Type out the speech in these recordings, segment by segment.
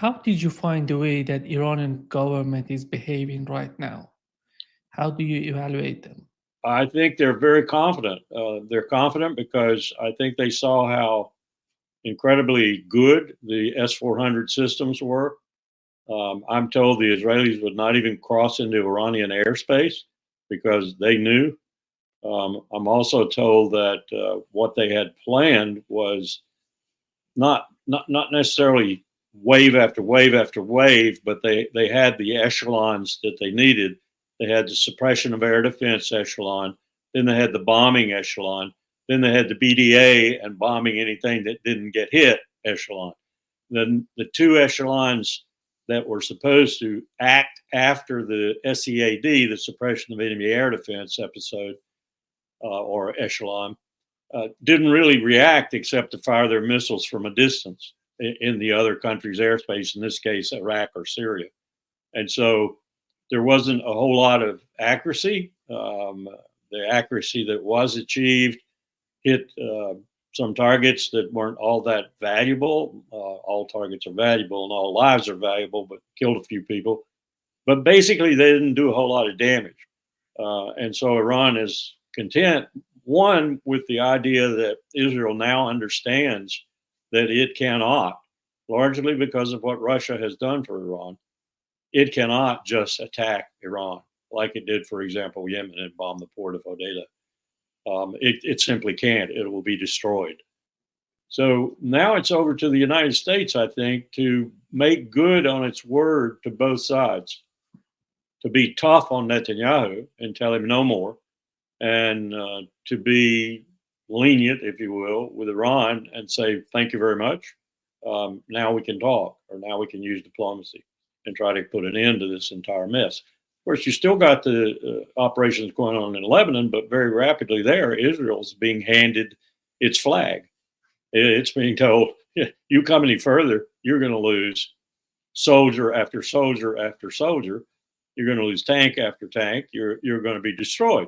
how did you find the way that Iranian government is behaving right now? How do you evaluate them? I think they're very confident. They're confident because I think they saw how incredibly good the S-400 systems were. I'm told the Israelis would not even cross into Iranian airspace because they knew. I'm also told that what they had planned was not necessarily wave after wave after wave, but they had the echelons that they needed. They had the suppression of air defense echelon, then they had the bombing echelon, then they had the BDA and bombing anything that didn't get hit echelon. Then the two echelons that were supposed to act after the SEAD, the suppression of enemy air defense episode or echelon, didn't really react except to fire their missiles from a distance in the other country's airspace, in this case, Iraq or Syria. And so there wasn't a whole lot of accuracy. The accuracy that was achieved hit some targets that weren't all that valuable. All targets are valuable and all lives are valuable, but killed a few people. But basically, they didn't do a whole lot of damage. And so Iran is content, one, with the idea that Israel now understands that it cannot, largely because of what Russia has done for Iran, it cannot just attack Iran like it did, for example, Yemen and bomb the port of Hodeidah. It simply can't. It will be destroyed. So now it's over to the United States, I think, to make good on its word to both sides, to be tough on Netanyahu and tell him no more, and to be lenient, if you will, with Iran and say, thank you very much. Now we can talk, or now we can use diplomacy and try to put an end to this entire mess. Of course, you still got the operations going on in Lebanon, but very rapidly there, Israel's being handed its flag. It's being told, you come any further, you're going to lose soldier after soldier after soldier. You're going to lose tank after tank. You're going to be destroyed.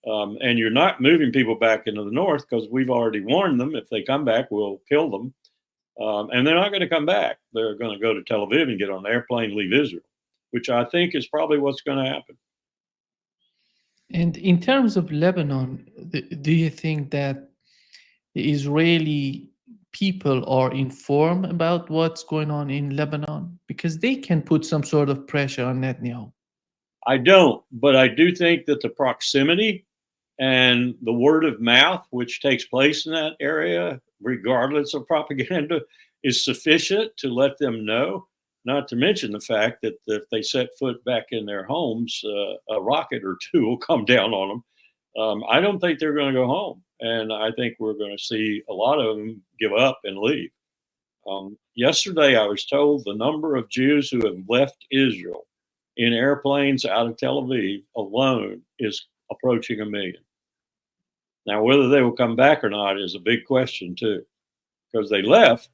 And you're not moving people back into the north because we've already warned them. If they come back, we'll kill them. And they're not going to come back. They're going to go to Tel Aviv and get on an airplane, leave Israel, which I think is probably what's going to happen. And in terms of Lebanon, do you think that the Israeli people are informed about what's going on in Lebanon? Because they can put some sort of pressure on Netanyahu. I don't, but I do think that the proximity and the word of mouth, which takes place in that area, regardless of propaganda, is sufficient to let them know. Not to mention the fact that if they set foot back in their homes, a rocket or two will come down on them. I don't think they're going to go home. And I think we're going to see a lot of them give up and leave. Yesterday, I was told the number of Jews who have left Israel in airplanes out of Tel Aviv alone is approaching 1 million. Now, whether they will come back or not is a big question, too, because they left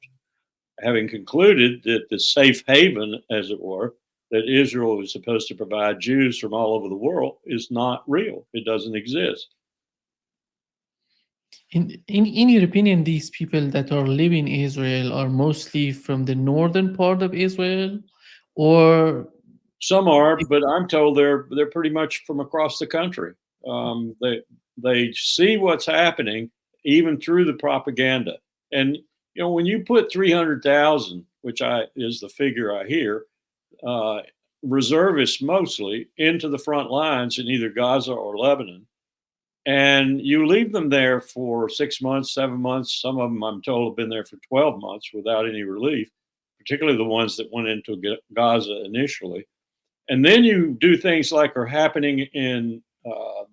having concluded that the safe haven, as it were, that Israel was supposed to provide Jews from all over the world is not real. It doesn't exist. In your opinion, these people that are living in Israel are mostly from the northern part of Israel, or some are, but I'm told they're pretty much from across the country. They see what's happening even through the propaganda. And you know, when you put 300,000, which is the figure I hear, reservists mostly into the front lines in either Gaza or Lebanon, and you leave them there for 6 months, 7 months. Some of them, I'm told, have been there for 12 months without any relief, particularly the ones that went into Gaza initially. And then you do things like are happening in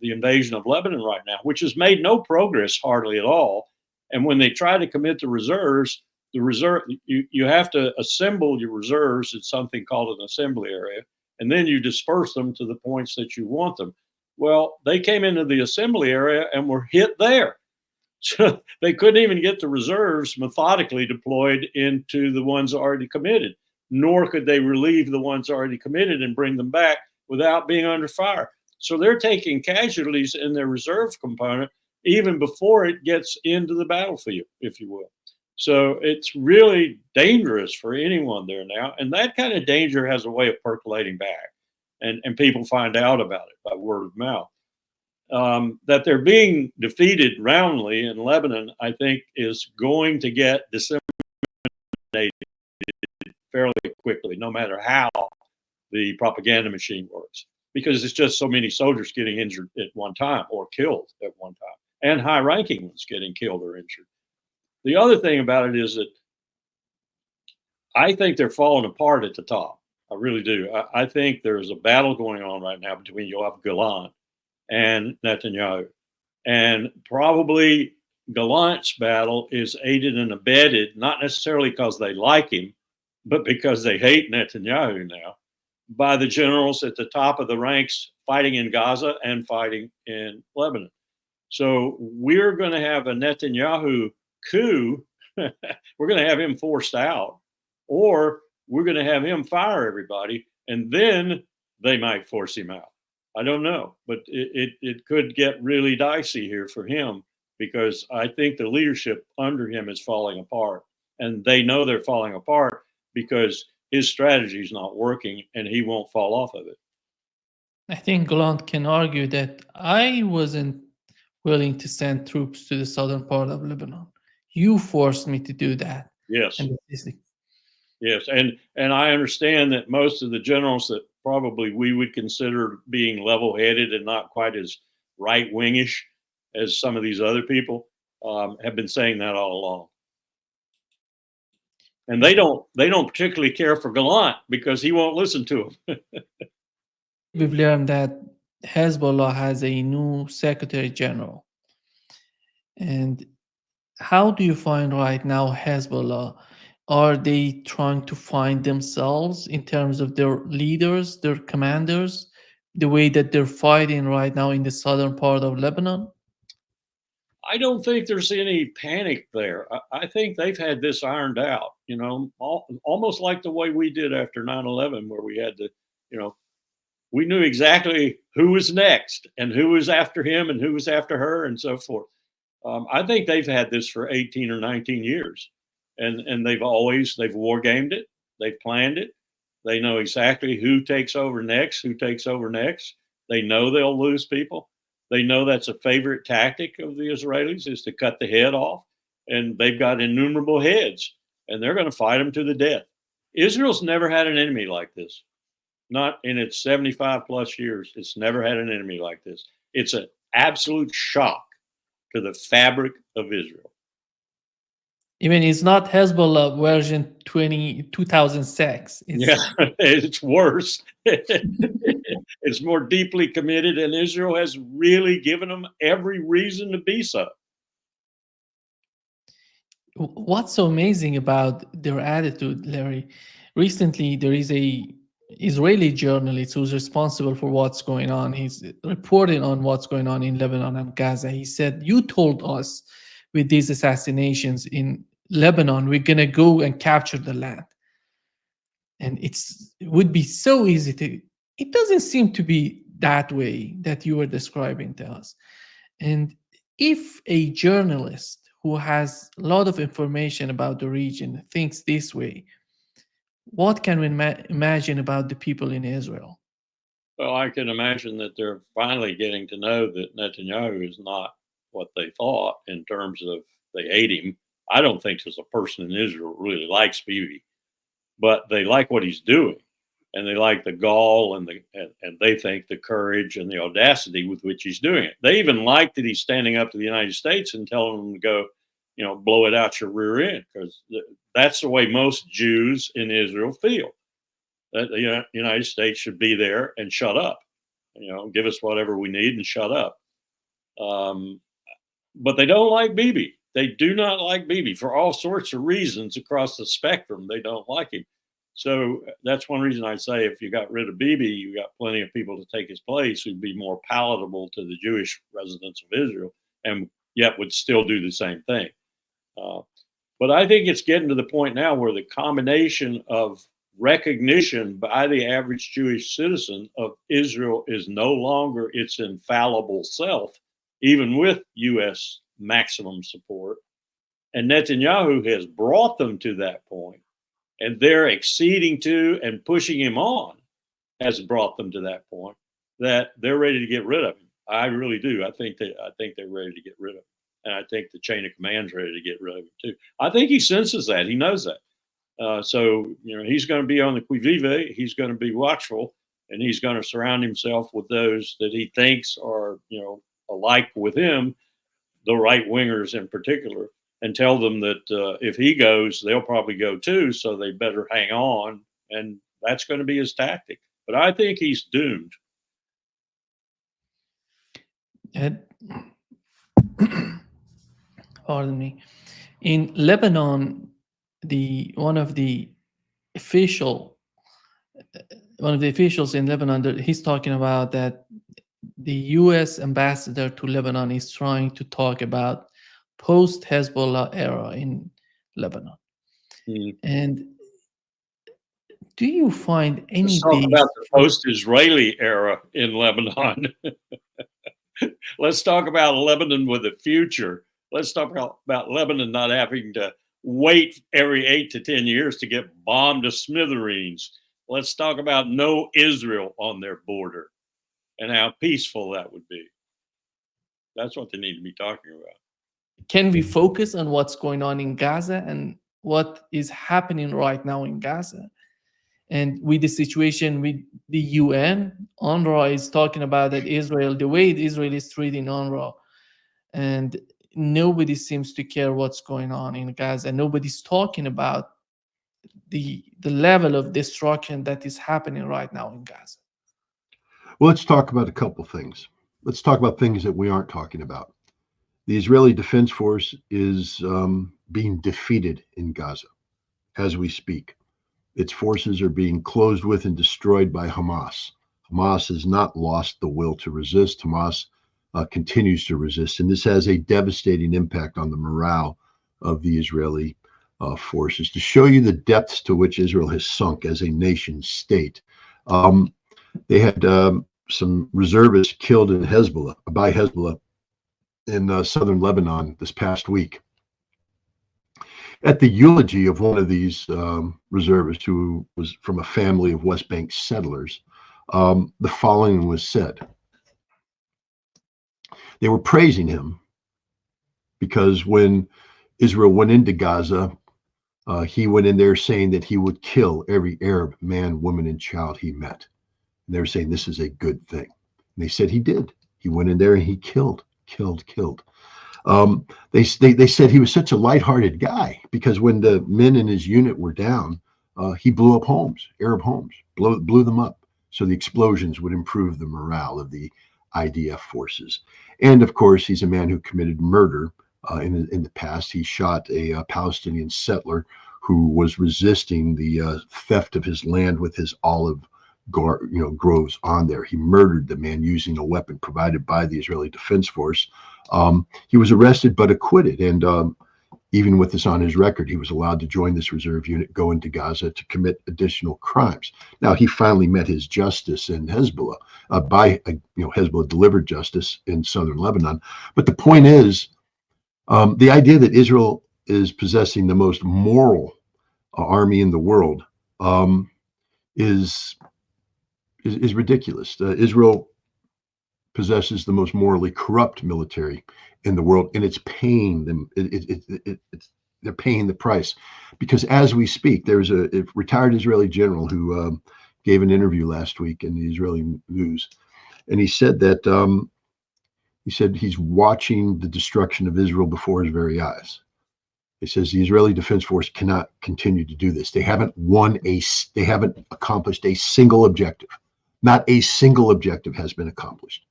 the invasion of Lebanon right now, which has made no progress hardly at all. And when they try to commit the reserves, you have to assemble your reserves in something called an assembly area, and then you disperse them to the points that you want them. Well, they came into the assembly area and were hit there. So they couldn't even get the reserves methodically deployed into the ones already committed, nor could they relieve the ones already committed and bring them back without being under fire. So they're taking casualties in their reserve component even before it gets into the battlefield, if you will. So it's really dangerous for anyone there now. And that kind of danger has a way of percolating back. And people find out about it by word of mouth. That they're being defeated roundly in Lebanon, I think, is going to get disseminated fairly quickly, no matter how the propaganda machine works, because it's just so many soldiers getting injured at one time or killed at one time, and high ranking ones getting killed or injured. The other thing about it is that I think they're falling apart at the top. I really do. I think there's a battle going on right now between Yoav Gallant and Netanyahu. And probably Gallant's battle is aided and abetted, not necessarily because they like him, but because they hate Netanyahu now, by the generals at the top of the ranks fighting in Gaza and fighting in Lebanon. So we're going to have a Netanyahu coup. We're going to have him forced out, or we're going to have him fire everybody, and then they might force him out. I don't know, but it could get really dicey here for him, because I think the leadership under him is falling apart, and they know they're falling apart because his strategy is not working, and he won't fall off of it. I think Gallant can argue that I wasn't willing to send troops to the southern part of Lebanon. You forced me to do that. Yes. And this is- Yes, and I understand that most of the generals that probably we would consider being level-headed and not quite as right-wingish as some of these other people have been saying that all along. And they don't particularly care for Gallant because he won't listen to them. we've learned that Hezbollah has a new secretary general. And how do you find right now Hezbollah? Are they trying to find themselves in terms of their leaders, their commanders, the way that they're fighting right now in the southern part of Lebanon? I don't think there's any panic there. I think they've had this ironed out, almost like the way we did after 9/11, where we had to, we knew exactly who was next and who was after him and who was after her and so forth. I think they've had this for 18 or 19 years, and they've war gamed it. They've planned it. They know exactly who takes over next, who takes over next. They know they'll lose people. They know that's a favorite tactic of the Israelis, is to cut the head off, and they've got innumerable heads, and they're going to fight them to the death. Israel's never had an enemy like this. Not in its 75 plus years. It's never had an enemy like this. It's an absolute shock to the fabric of Israel. Even it's not Hezbollah version 2006. Yeah, it's worse. It's more deeply committed, and Israel has really given them every reason to be so. What's so amazing about their attitude, Larry? Recently, there is a Israeli journalist who's responsible for what's going on. He's reporting on what's going on in Lebanon and Gaza. He said, "You told us with these assassinations in Lebanon, we're gonna go and capture the land, and it would be so easy to." It doesn't seem to be that way that you were describing to us. And if a journalist who has a lot of information about the region thinks this way, what can we imagine about the people in Israel? Well, I can imagine that they're finally getting to know that Netanyahu is not what they thought in terms of they hate him. I don't think there's a person in Israel who really likes Bibi, but they like what he's doing, and they like the gall and they think the courage and the audacity with which he's doing it. They even like that he's standing up to the United States and telling them to go, blow it out your rear end, because that's the way most Jews in Israel feel. That the United States should be there and shut up, give us whatever we need and shut up. But they don't like Bibi. They do not like Bibi for all sorts of reasons across the spectrum. They don't like him. So that's one reason I say if you got rid of Bibi, you got plenty of people to take his place who'd be more palatable to the Jewish residents of Israel, and yet would still do the same thing. But I think it's getting to the point now where the combination of recognition by the average Jewish citizen of Israel is no longer its infallible self, even with U.S. maximum support, And Netanyahu has brought them to that point, and they're acceding to and pushing him on has brought them to that point that they're ready to get rid of him. I really do. I think they're ready to get rid of him. And I think the chain of command's ready to get rid of him too. I think he senses that. He knows that. So, he's going to be on the qui vive. He's going to be watchful, and he's going to surround himself with those that he thinks are, alike with him, the right wingers in particular, and tell them that if he goes, they'll probably go too. So they better hang on. And that's going to be his tactic. But I think he's doomed. Pardon me. In Lebanon, one of the officials in Lebanon, he's talking about that the U.S. ambassador to Lebanon is trying to talk about post-Hezbollah era in Lebanon. And do you find any Let's talk about the post-Israeli era in Lebanon. Let's talk about Lebanon with a future. Let's talk about Lebanon not having to wait every 8 to 10 years to get bombed to smithereens. Let's talk about no Israel on their border and how peaceful that would be. That's what they need to be talking about. Can we focus on what's going on in Gaza and what is happening right now in Gaza? And with the situation with the UN, UNRWA is talking about that Israel, the way Israel is treating UNRWA, and nobody seems to care what's going on in Gaza. Nobody's talking about the level of destruction that is happening right now in Gaza. Well, let's talk about a couple things. Let's talk about things that we aren't talking about. The Israeli Defense Force is being defeated in Gaza as we speak. Its forces are being closed with and destroyed by Hamas. Hamas has not lost the will to resist. Hamas continues to resist, and this has a devastating impact on the morale of the Israeli forces. To show you the depths to which Israel has sunk as a nation state, they had some reservists killed by Hezbollah in southern Lebanon this past week. At the eulogy of one of these reservists, who was from a family of West Bank settlers, the following was said. They were praising him because when Israel went into Gaza, he went in there saying that he would kill every Arab man, woman, and child he met. And they were saying this is a good thing. And they said he did. He went in there and he killed. They said he was such a lighthearted guy because when the men in his unit were down, he blew up homes, Arab homes, blew them up. So the explosions would improve the morale of the IDF forces. And of course, he's a man who committed murder in the past. He shot a Palestinian settler who was resisting the theft of his land with his olive groves on there. He murdered the man using a weapon provided by the Israeli Defense Force. He was arrested but acquitted, and even with this on his record, he was allowed to join this reserve unit, go into Gaza to commit additional crimes. Now, he finally met his justice in Hezbollah. Hezbollah delivered justice in southern Lebanon. But the point is, the idea that Israel is possessing the most moral army in the world is ridiculous. Israel possesses the most morally corrupt military in the world, and it's paying them. They're paying the price, because as we speak, there's a retired Israeli general who gave an interview last week in the Israeli news, and he said that he's watching the destruction of Israel before his very eyes. He says the Israeli Defense Force cannot continue to do this. They haven't accomplished a single objective. Not a single objective has been accomplished.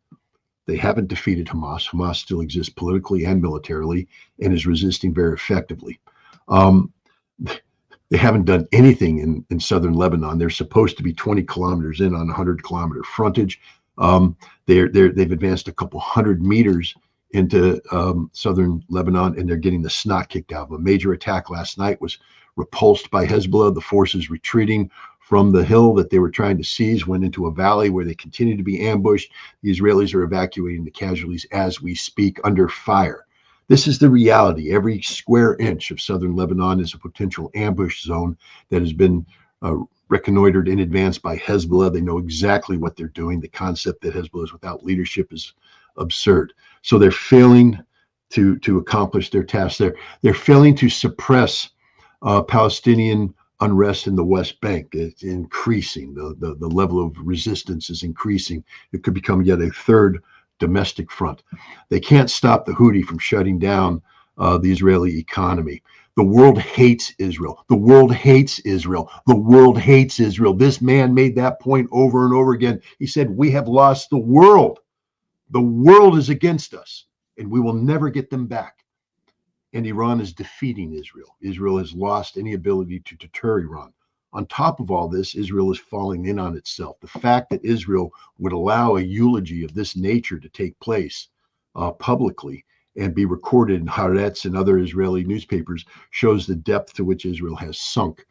They haven't defeated Hamas. Hamas still exists politically and militarily and is resisting very effectively. They haven't done anything in southern Lebanon. They're supposed to be 20 kilometers in on a 100-kilometer frontage. They've advanced a couple 100 meters into southern Lebanon, and they're getting the snot kicked out of them. A major attack last night was repulsed by Hezbollah. The forces retreating from the hill that they were trying to seize went into a valley where they continue to be ambushed. The Israelis are evacuating the casualties as we speak under fire. This is the reality. Every square inch of southern Lebanon is a potential ambush zone that has been reconnoitered in advance by Hezbollah. They know exactly what they're doing. The concept that Hezbollah is without leadership is absurd. So they're failing to accomplish their task. They're failing to suppress Palestinian unrest in the West Bank. It's increasing. The level of resistance is increasing. It could become yet a third domestic front. They can't stop the Houthi from shutting down the Israeli economy. The world hates Israel. The world hates Israel. The world hates Israel. This man made that point over and over again. He said, we have lost the world. The world is against us, and we will never get them back. And Iran is defeating Israel. Israel has lost any ability to deter Iran. On top of all this, Israel is falling in on itself. The fact that Israel would allow a eulogy of this nature to take place publicly and be recorded in Haaretz and other Israeli newspapers shows the depth to which Israel has sunk.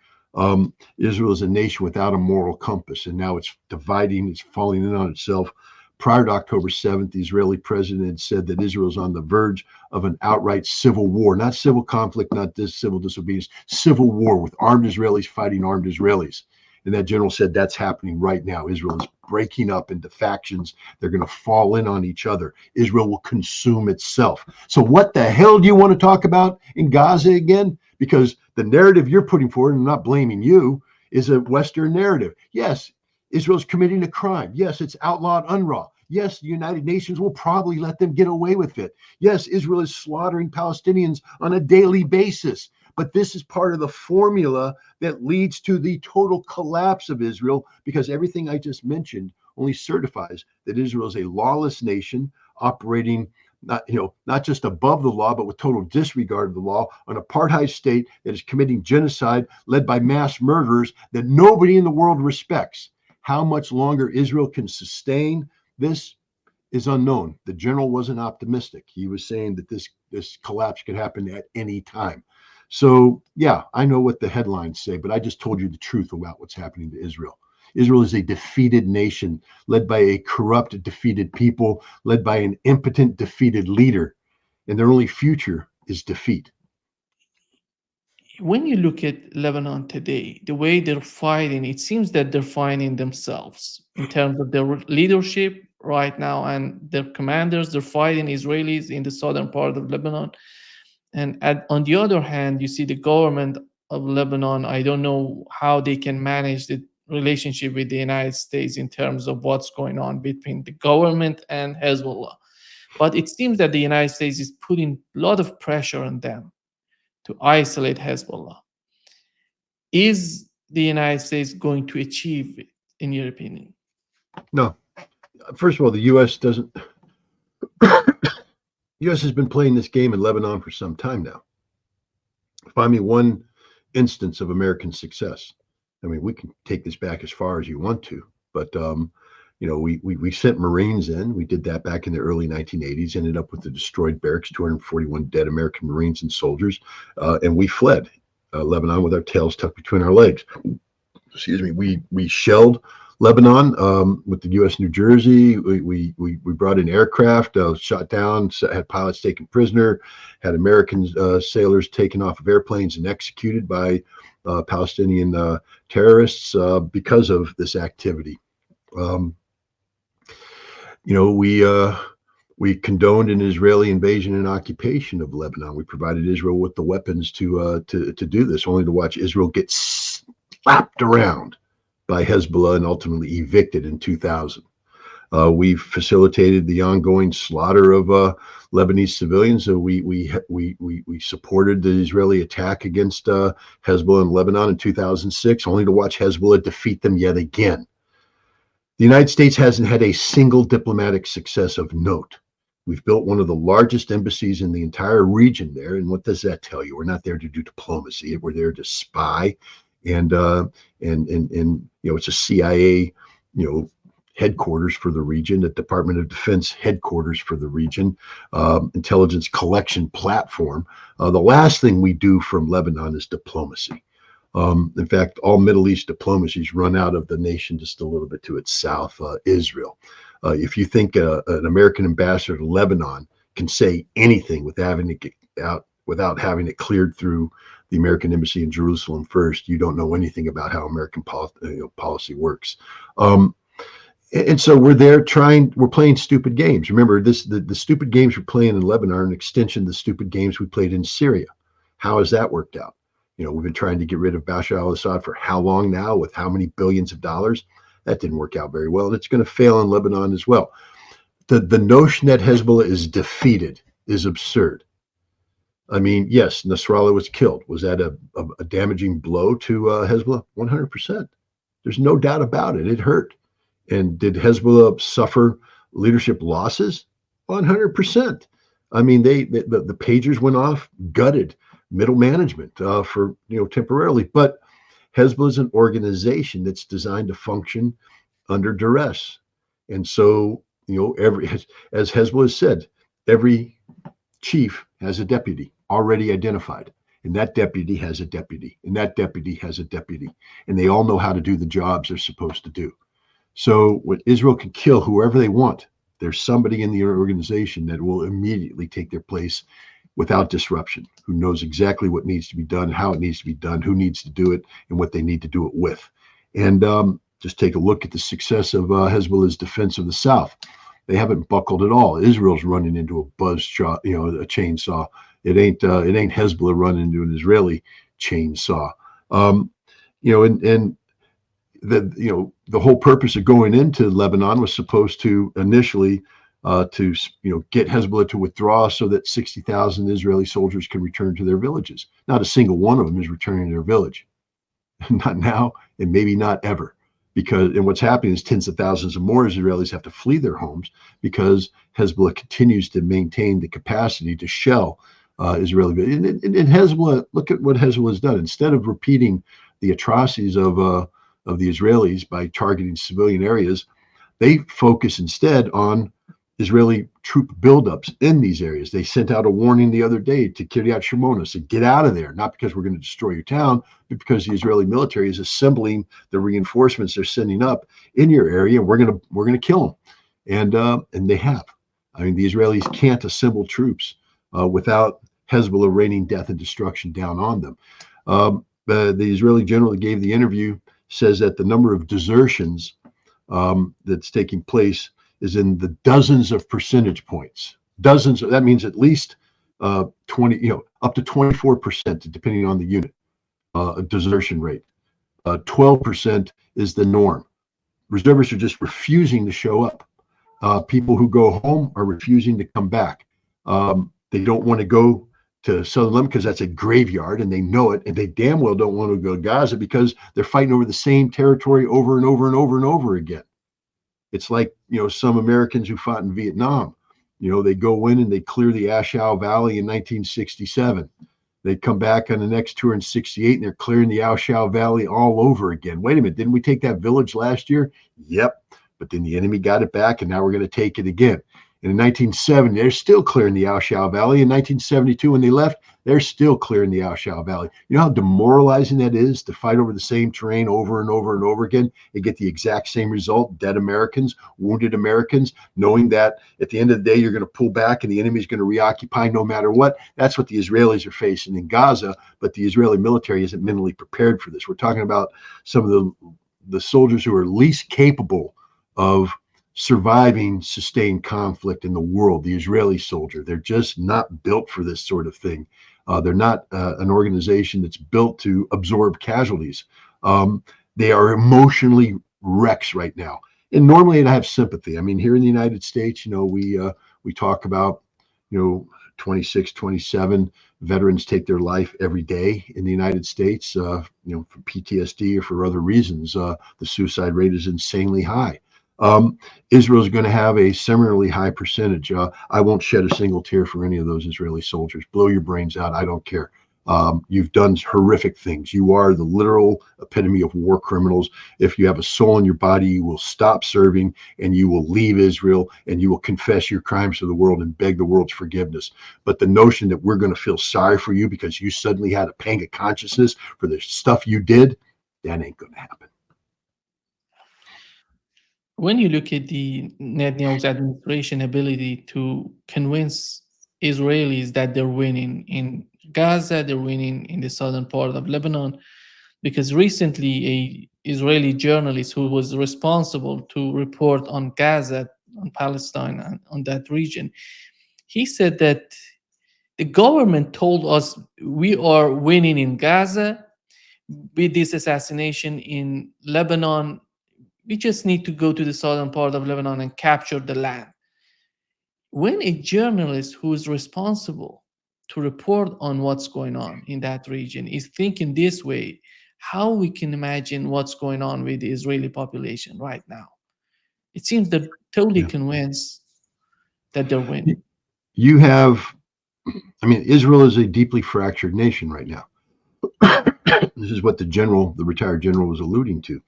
Israel is a nation without a moral compass, and now it's dividing, it's falling in on itself. Prior to October 7th, the Israeli president had said that Israel is on the verge of an outright civil war, not civil conflict, not civil disobedience, civil war with armed Israelis fighting armed Israelis. And that general said that's happening right now. Israel is breaking up into factions. They're going to fall in on each other. Israel will consume itself. So what the hell do you want to talk about in Gaza again? Because the narrative you're putting forward, and I'm not blaming you, is a Western narrative. Yes, Israel's committing a crime. Yes, it's outlawed UNRWA. Yes, the United Nations will probably let them get away with it. Yes, Israel is slaughtering Palestinians on a daily basis. But this is part of the formula that leads to the total collapse of Israel, because everything I just mentioned only certifies that Israel is a lawless nation operating not just above the law, but with total disregard of the law, an apartheid state that is committing genocide led by mass murderers that nobody in the world respects. How much longer Israel can sustain this is unknown. The general wasn't optimistic. He was saying that this collapse could happen at any time. So, yeah, I know what the headlines say, but I just told you the truth about what's happening to Israel. Israel is a defeated nation led by a corrupt, defeated people, led by an impotent, defeated leader, and their only future is defeat. When you look at Lebanon today, the way they're fighting, it seems that they're fighting themselves in terms of their leadership right now and their commanders. They're fighting Israelis in the southern part of Lebanon. And on the other hand, you see the government of Lebanon. I don't know how they can manage the relationship with the United States in terms of what's going on between the government and Hezbollah. But it seems that the United States is putting a lot of pressure on them to isolate Hezbollah. Is the United States going to achieve it, in your opinion? No. First of all, the U.S. doesn't. U.S. has been playing this game in Lebanon for some time now. Find me one instance of American success. I mean, we can take this back as far as you want to, but we sent Marines in. We did that back in the early 1980s. Ended up with the destroyed barracks, 241 dead American Marines and soldiers, and we fled Lebanon with our tails tucked between our legs. Excuse me. We shelled Lebanon with the U.S. New Jersey. We brought in aircraft, shot down, had pilots taken prisoner, had American sailors taken off of airplanes and executed by Palestinian terrorists because of this activity. We condoned an Israeli invasion and occupation of Lebanon. We provided Israel with the weapons to do this, only to watch Israel get slapped around by Hezbollah and ultimately evicted in 2000. We facilitated the ongoing slaughter of Lebanese civilians. So we supported the Israeli attack against Hezbollah in Lebanon in 2006, only to watch Hezbollah defeat them yet again. The United States hasn't had a single diplomatic success of note. We've built one of the largest embassies in the entire region there. And what does that tell you? We're not there to do diplomacy. We're there to spy. And it's a CIA, headquarters for the region, a Department of Defense headquarters for the region, intelligence collection platform. The last thing we do from Lebanon is diplomacy. In fact, all Middle East diplomacies run out of the nation just a little bit to its south, Israel. If you think an American ambassador to Lebanon can say anything without having it cleared through the American embassy in Jerusalem first. You don't know anything about how American policy works. And so we're playing stupid games. Remember, the stupid games we're playing in Lebanon are an extension of the stupid games we played in Syria. How has that worked out? We've been trying to get rid of Bashar al-Assad for how long now, with how many billions of dollars? That didn't work out very well, and it's going to fail in Lebanon as well. The notion that Hezbollah is defeated is absurd. I mean, yes, Nasrallah was killed. Was that a damaging blow to Hezbollah? 100%. There's no doubt about it. It hurt. And did Hezbollah suffer leadership losses? 100%. I mean, the pagers went off, gutted middle management for temporarily. But Hezbollah is an organization that's designed to function under duress. And so, as Hezbollah has said, every chief has a deputy already identified. And that deputy has a deputy. And that deputy has a deputy. And they all know how to do the jobs they're supposed to do. So when Israel can kill whoever they want, there's somebody in the organization that will immediately take their place without disruption, who knows exactly what needs to be done, how it needs to be done, who needs to do it, and what they need to do it with. And just take a look at the success of Hezbollah's defense of the South. They haven't buckled at all. Israel's running into a buzzsaw, a chainsaw. It ain't Hezbollah running into an Israeli chainsaw. The whole purpose of going into Lebanon was supposed to initially get Hezbollah to withdraw so that 60,000 Israeli soldiers can return to their villages. Not a single one of them is returning to their village. Not now, and maybe not ever. And what's happening is tens of thousands of more Israelis have to flee their homes because Hezbollah continues to maintain the capacity to shell Israeli. And Hezbollah, look at what Hezbollah has done. Instead of repeating the atrocities of the Israelis by targeting civilian areas, they focus instead on Israeli troop buildups in these areas. They sent out a warning the other day to Kiryat Shimona, said, get out of there, not because we're going to destroy your town, but because the Israeli military is assembling the reinforcements they're sending up in your area, and we're going to kill them. And they have. I mean, the Israelis can't assemble troops without Hezbollah raining death and destruction down on them. The Israeli general that gave the interview says that the number of desertions that's taking place is in the dozens of percentage points. Dozens. That means at least 20, up to 24%, depending on the unit, desertion rate. 12% is the norm. Reservists are just refusing to show up. People who go home are refusing to come back. They don't want to go to southern Lebanon because that's a graveyard, and they know it, and they damn well don't want to go to Gaza because they're fighting over the same territory over and over and over and over again. It's like, some Americans who fought in Vietnam. They go in and they clear the Ashau Valley in 1967. They come back on the next tour in 68 and they're clearing the Ashau Valley all over again. Wait a minute, didn't we take that village last year? Yep. But then the enemy got it back, and now we're going to take it again. And in 1970, they're still clearing the Ashau Valley. In 1972, when they left, they're still clearing the Ashau Valley. You know how demoralizing that is to fight over the same terrain over and over and over again and get the exact same result, dead Americans, wounded Americans, knowing that at the end of the day, you're going to pull back and the enemy is going to reoccupy no matter what. That's what the Israelis are facing in Gaza, but the Israeli military isn't mentally prepared for this. We're talking about some of the soldiers who are least capable of surviving sustained conflict in the world. The Israeli soldier, they're just not built for this sort of thing. They're not an organization that's built to absorb casualties. They are emotionally wrecks right now. And normally I have sympathy. I mean, here in the United States, we talk about, 26, 27 veterans take their life every day in the United States, for PTSD or for other reasons. The suicide rate is insanely high. Israel is going to have a similarly high percentage. I won't shed a single tear for any of those Israeli soldiers. Blow your brains out. I don't care. You've done horrific things. You are the literal epitome of war criminals. If you have a soul in your body, you will stop serving and you will leave Israel and you will confess your crimes to the world and beg the world's forgiveness. But the notion that we're going to feel sorry for you because you suddenly had a pang of consciousness for the stuff you did, that ain't going to happen. When you look at the Netanyahu's administration ability to convince Israelis that they're winning in Gaza, they're winning in the southern part of Lebanon, because recently a Israeli journalist who was responsible to report on Gaza, on Palestine, and on that region, he said that the government told us we are winning in Gaza with this assassination in Lebanon. We just need to go to the southern part of Lebanon and capture the land. When a journalist who is responsible to report on what's going on in that region is thinking this way, how we can imagine what's going on with the Israeli population right now? It seems they're totally Yeah. convinced that they're winning. You have, I mean, Israel is a deeply fractured nation right now. This is what the retired general was alluding to.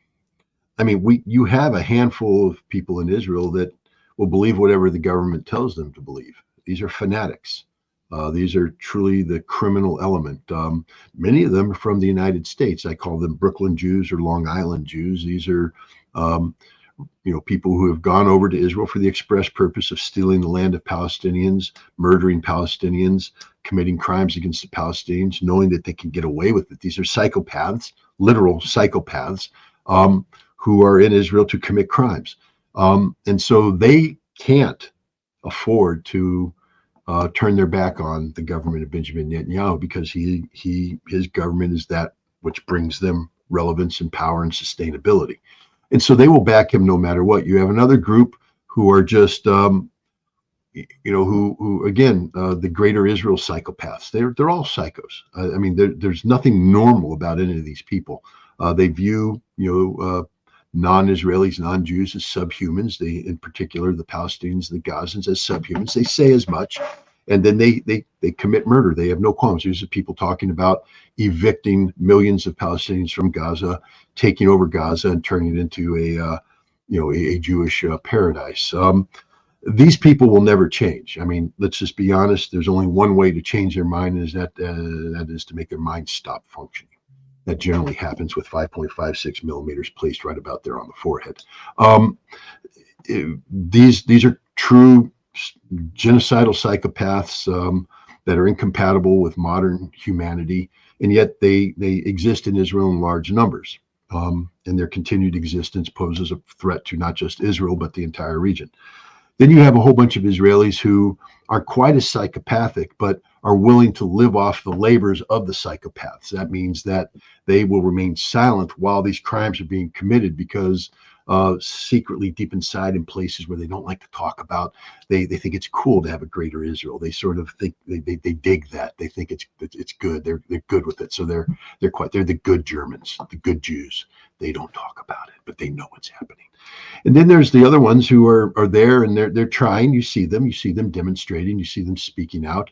I mean, you have a handful of people in Israel that will believe whatever the government tells them to believe. These are fanatics. These are truly the criminal element. Many of them are from the United States. I call them Brooklyn Jews or Long Island Jews. These are, people who have gone over to Israel for the express purpose of stealing the land of Palestinians, murdering Palestinians, committing crimes against the Palestinians, knowing that they can get away with it. These are psychopaths, literal psychopaths, who are in Israel to commit crimes. And so they can't afford to turn their back on the government of Benjamin Netanyahu, because his government is that which brings them relevance and power and sustainability. And so they will back him no matter what. You have another group who are just, who again, the greater Israel psychopaths. They're all psychos. I mean, there's nothing normal about any of these people. They view, non-Israelis, non-Jews as subhumans. They, in particular, the Palestinians, the Gazans, as subhumans. They say as much, and then they commit murder. They have no qualms. These are people talking about evicting millions of Palestinians from Gaza, taking over Gaza, and turning it into a Jewish paradise. These people will never change. I mean, let's just be honest. There's only one way to change their mind, is that is to make their mind stop functioning. That generally happens with 5.56 millimeters placed right about there on the forehead. These are true genocidal psychopaths that are incompatible with modern humanity, and yet they exist in Israel in large numbers. And their continued existence poses a threat to not just Israel, but the entire region. Then you have a whole bunch of Israelis who aren't quite as psychopathic, but are willing to live off the labors of the psychopaths. That means that they will remain silent while these crimes are being committed, because secretly deep inside, in places where they don't like to talk about, they think it's cool to have a greater Israel. They sort of think they dig that. They think it's good. They're good with it. So they're the good Germans, the good Jews. They don't talk about it, but they know what's happening. And then there's the other ones who are there, and they're trying. You see them demonstrating, you see them speaking out,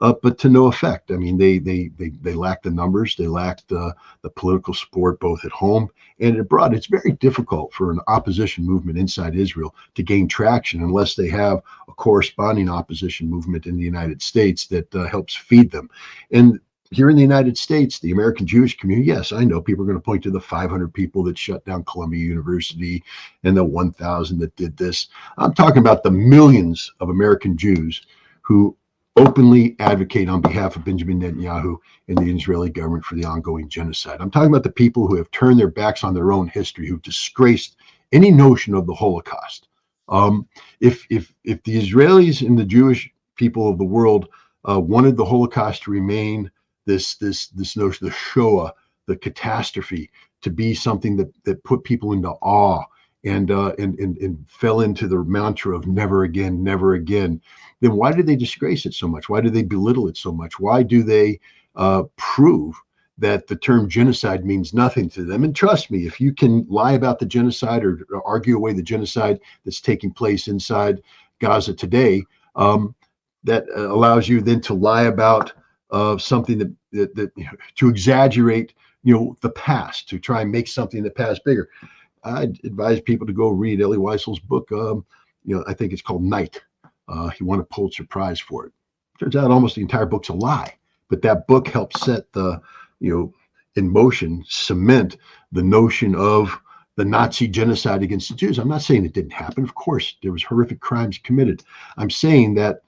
but to no effect. I mean, they lack the numbers, they lack the political support, both at home and abroad. It's very difficult for an opposition movement inside Israel to gain traction unless they have a corresponding opposition movement in the United States that helps feed them. And here in the United States, the American Jewish community, yes, I know people are going to point to the 500 people that shut down Columbia University and the 1,000 that did this. I'm talking about the millions of American Jews who openly advocate on behalf of Benjamin Netanyahu and the Israeli government for the ongoing genocide. I'm talking about the people who have turned their backs on their own history, who've disgraced any notion of the Holocaust. If the Israelis and the Jewish people of the world wanted the Holocaust to remain this notion, the Shoah, the catastrophe, to be something that put people into awe and fell into the mantra of never again, then why do they disgrace it so much? Why do they belittle it so much? Why do they prove that the term genocide means nothing to them? And trust me, if you can lie about the genocide or argue away the genocide that's taking place inside Gaza today, that allows you then to lie about something that to exaggerate, the past, to try and make something in the past bigger. I advise people to go read Elie Wiesel's book. I think it's called Night. He won a Pulitzer Prize for it. Turns out almost the entire book's a lie, but that book helped set in motion, cement the notion of the Nazi genocide against the Jews. I'm not saying it didn't happen. Of course, there was horrific crimes committed. I'm saying that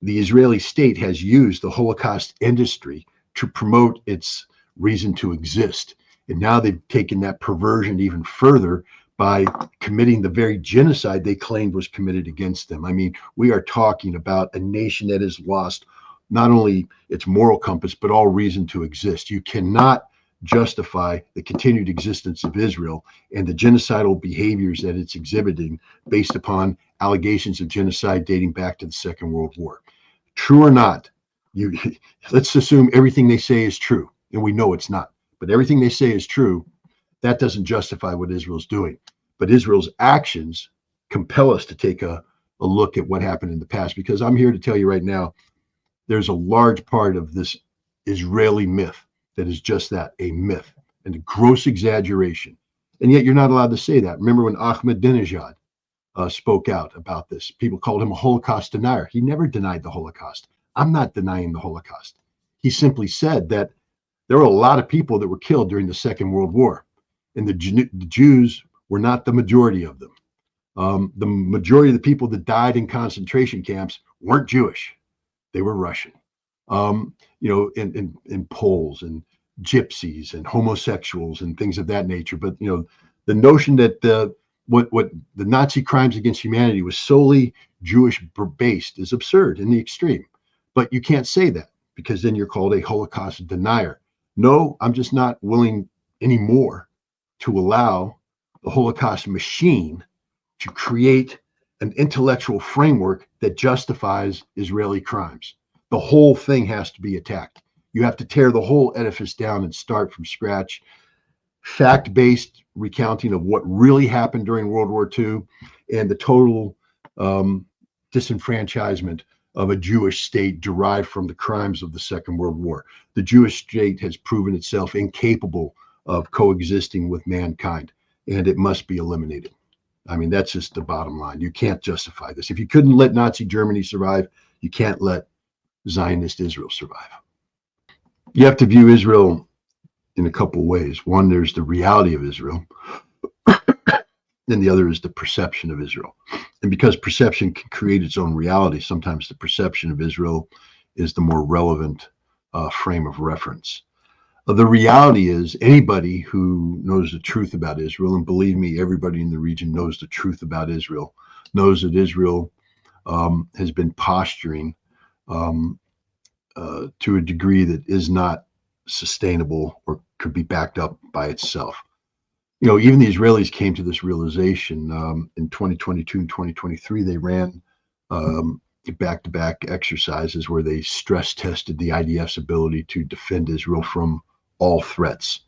the Israeli state has used the Holocaust industry to promote its reason to exist. And now they've taken that perversion even further by committing the very genocide they claimed was committed against them. I mean, we are talking about a nation that has lost not only its moral compass, but all reason to exist. You cannot justify the continued existence of Israel and the genocidal behaviors that it's exhibiting based upon allegations of genocide dating back to the Second World War. True or not, let's assume everything they say is true, and we know it's not, but everything they say is true. That doesn't justify what Israel's doing. But Israel's actions compel us to take a look at what happened in the past, because I'm here to tell you right now, there's a large part of this Israeli myth that is just that, a myth and a gross exaggeration. And yet you're not allowed to say that. Remember when Ahmadinejad spoke out about this? People called him a Holocaust denier. He never denied the Holocaust. I'm not denying the Holocaust. He simply said that there were a lot of people that were killed during the Second World War, and the Jews were not the majority of them. The majority of the people that died in concentration camps weren't Jewish. They were Russian. And Poles and gypsies and homosexuals and things of that nature. But, the notion that what the Nazi crimes against humanity was solely Jewish based is absurd in the extreme. But you can't say that, because then you're called a Holocaust denier. No, I'm just not willing anymore to allow the Holocaust machine to create an intellectual framework that justifies Israeli crimes. The whole thing has to be attacked. You have to tear the whole edifice down and start from scratch. Fact-based recounting of what really happened during World War II and the total disenfranchisement of a Jewish state derived from the crimes of the Second World War. The Jewish state has proven itself incapable of coexisting with mankind, and it must be eliminated. I mean, that's just the bottom line. You can't justify this. If you couldn't let Nazi Germany survive, you can't let Zionist Israel survive. You have to view Israel in a couple of ways. One, there's the reality of Israel, and the other is the perception of Israel. And because perception can create its own reality, sometimes the perception of Israel is the more relevant frame of reference. The reality is, anybody who knows the truth about Israel, and believe me, everybody in the region knows the truth about Israel, knows that Israel has been posturing to a degree that is not sustainable or could be backed up by itself. Even the Israelis came to this realization in 2022 and 2023. They ran back-to-back exercises where they stress tested the IDF's ability to defend Israel from all threats.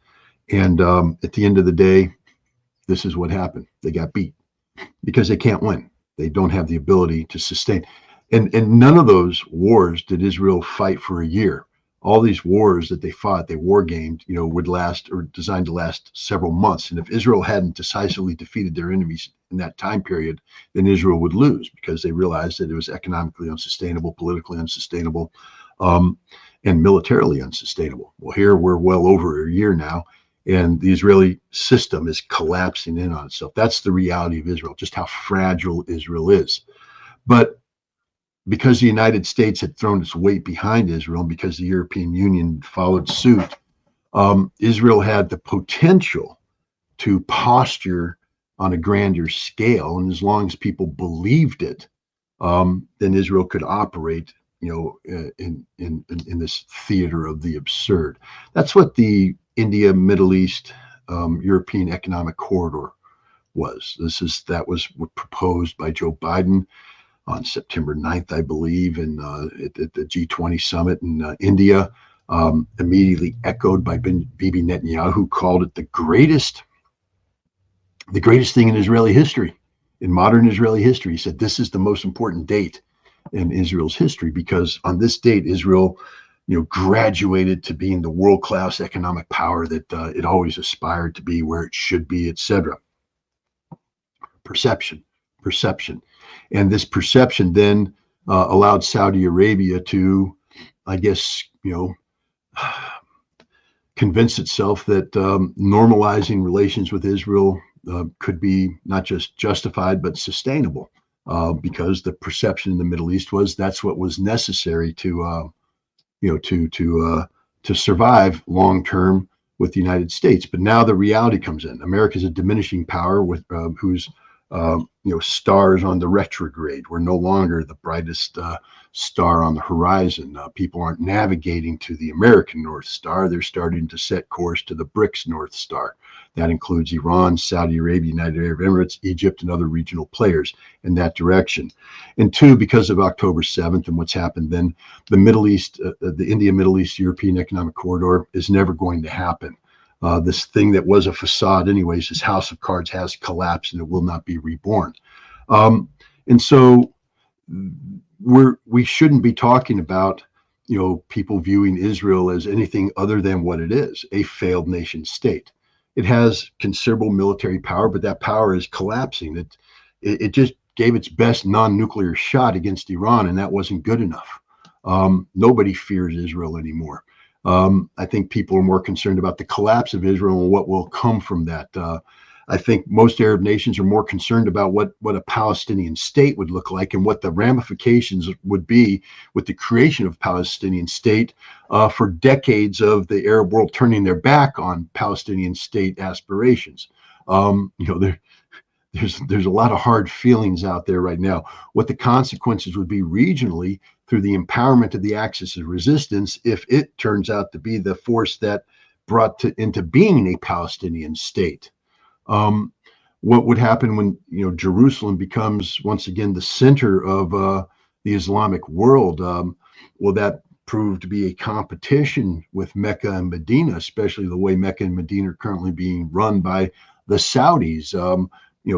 And at the end of the day, this is what happened. They got beat because they can't win. They don't have the ability to sustain. And none of those wars did Israel fight for a year. All these wars that they fought, they war gamed, would last, or designed to last, several months. And if Israel hadn't decisively defeated their enemies in that time period, then Israel would lose, because they realized that it was economically unsustainable, politically unsustainable, and militarily unsustainable. Well, here we're well over a year now, and the Israeli system is collapsing in on itself. That's the reality of Israel, just how fragile Israel is. But because the United States had thrown its weight behind Israel, and because the European Union followed suit, Israel had the potential to posture on a grander scale. And as long as people believed it, then Israel could operate, in this theater of the absurd. That's what the India, Middle East, European Economic Corridor was. That was what proposed by Joe Biden on September 9th, I believe, at the G20 summit in India, immediately echoed by Bibi Netanyahu, who called it the greatest thing in Israeli history, in modern Israeli history. He said this is the most important date in Israel's history, because on this date, Israel, graduated to being the world-class economic power that it always aspired to be, where it should be, etc. Perception. And this perception then allowed Saudi Arabia to, I guess, convince itself that normalizing relations with Israel could be not just justified, but sustainable. because the perception in the Middle East was that's what was necessary to to survive long term with the United States. But now the reality comes in. America is a diminishing power with whose stars on the retrograde. We're no longer the brightest star on the horizon. People aren't navigating to the American North Star. They're starting to set course to the BRICS North Star. That includes Iran, Saudi Arabia, United Arab Emirates, Egypt, and other regional players in that direction. And two, because of October 7th and what's happened then, the Middle East, the India, Middle East, European Economic Corridor is never going to happen. This thing that was a facade anyways, this house of cards has collapsed and it will not be reborn. And so we shouldn't be talking about, people viewing Israel as anything other than what it is, a failed nation state. It has considerable military power, but that power is collapsing. It just gave its best non-nuclear shot against Iran, and that wasn't good enough. Nobody fears Israel anymore. I think people are more concerned about the collapse of Israel and what will come from that. I think most Arab nations are more concerned about what a Palestinian state would look like and what the ramifications would be with the creation of a Palestinian state for decades of the Arab world turning their back on Palestinian state aspirations. There's a lot of hard feelings out there right now. What the consequences would be regionally through the empowerment of the axis of resistance if it turns out to be the force that brought into being a Palestinian state. What would happen when Jerusalem becomes once again the center of the Islamic world? Will that prove to be a competition with Mecca and Medina, especially the way Mecca and Medina are currently being run by the Saudis?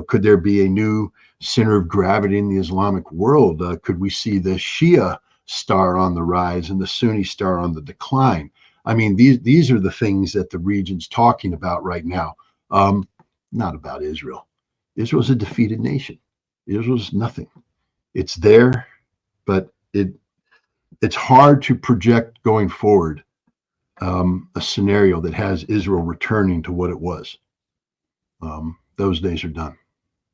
Could there be a new center of gravity in the Islamic world? Could we see the Shia star on the rise and the Sunni star on the decline? I mean, these are the things that the region's talking about right now. Not about Israel. Israel's a defeated nation. Israel's nothing. It's there, but it's hard to project going forward a scenario that has Israel returning to what it was. Those days are done.